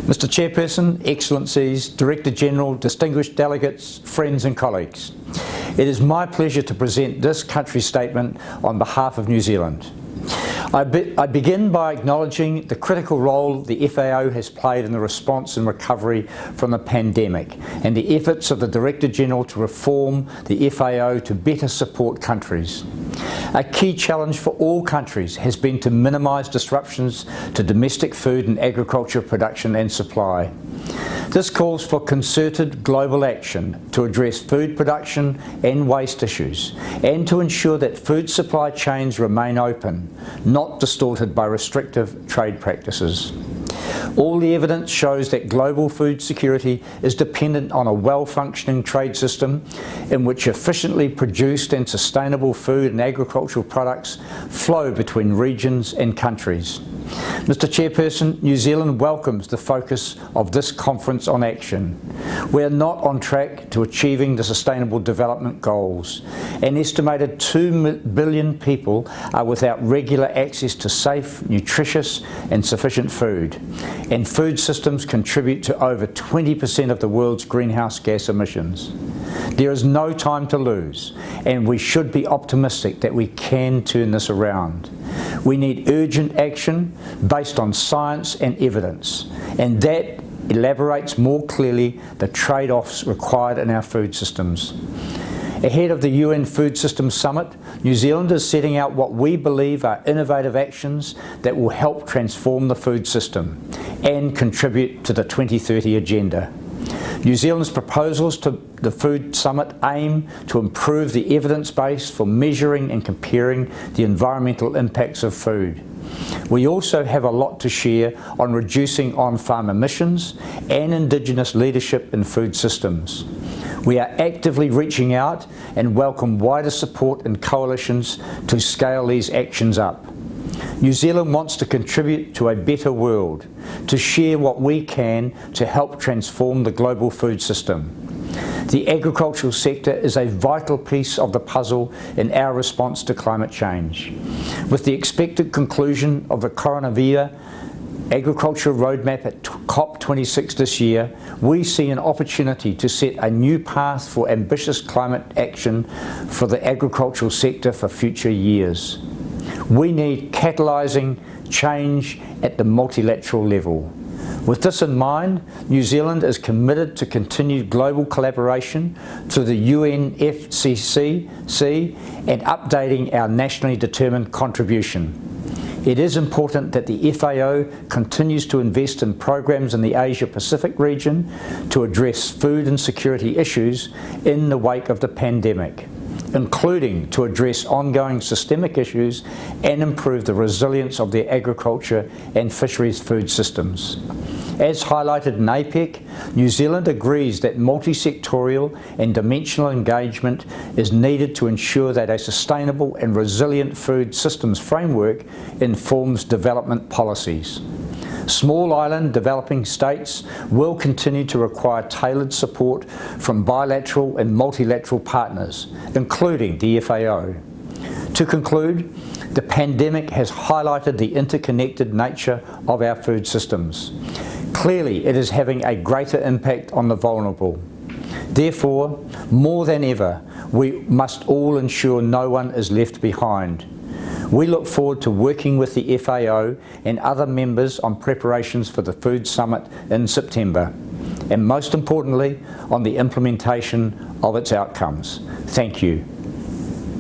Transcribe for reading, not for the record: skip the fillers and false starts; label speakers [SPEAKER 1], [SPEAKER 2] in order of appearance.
[SPEAKER 1] Mr Chairperson, Excellencies, Director General, distinguished delegates, friends and colleagues. It is my pleasure to present this country statement on behalf of New Zealand. I begin by acknowledging the critical role the FAO has played in the response and recovery from the pandemic and the efforts of the Director General to reform the FAO to better support countries. A key challenge for all countries has been to minimise disruptions to domestic food and agriculture production and supply. This calls for concerted global action to address food production and waste issues and to ensure that food supply chains remain open, not distorted by restrictive trade practices. All the evidence shows that global food security is dependent on a well-functioning trade system in which efficiently produced and sustainable food and agricultural products flow between regions and countries. Mr Chairperson, New Zealand welcomes the focus of this Conference on Action. We are not on track to achieving the Sustainable Development Goals. An estimated 2 billion people are without regular access to safe, nutritious and sufficient food. And food systems contribute to over 20% of the world's greenhouse gas emissions. There is no time to lose, and we should be optimistic that we can turn this around. We need urgent action based on science and evidence, and that elaborates more clearly the trade-offs required in our food systems. Ahead of the UN Food Systems Summit, New Zealand is setting out what we believe are innovative actions that will help transform the food system and contribute to the 2030 agenda. New Zealand's proposals to the Food Summit aim to improve the evidence base for measuring and comparing the environmental impacts of food. We also have a lot to share on reducing on-farm emissions and Indigenous leadership in food systems. We are actively reaching out and welcome wider support and coalitions to scale these actions up. New Zealand wants to contribute to a better world, to share what we can to help transform the global food system. The agricultural sector is a vital piece of the puzzle in our response to climate change. With the expected conclusion of the coronavirus agriculture roadmap at COP26 this year, we see an opportunity to set a new path for ambitious climate action for the agricultural sector for future years. We need catalysing change at the multilateral level. With this in mind, New Zealand is committed to continued global collaboration through the UNFCCC and updating our nationally determined contribution. It is important that the FAO continues to invest in programs in the Asia-Pacific region to address food insecurity issues in the wake of the pandemic, including to address ongoing systemic issues and improve the resilience of their agriculture and fisheries food systems. As highlighted in APEC, New Zealand agrees that multi-sectorial and dimensional engagement is needed to ensure that a sustainable and resilient food systems framework informs development policies. Small island developing states will continue to require tailored support from bilateral and multilateral partners, including the FAO. To conclude, the pandemic has highlighted the interconnected nature of our food systems. Clearly, it is having a greater impact on the vulnerable. Therefore, more than ever, we must all ensure no one is left behind. We look forward to working with the FAO and other members on preparations for the Food Summit in September, and most importantly, on the implementation of its outcomes. Thank you.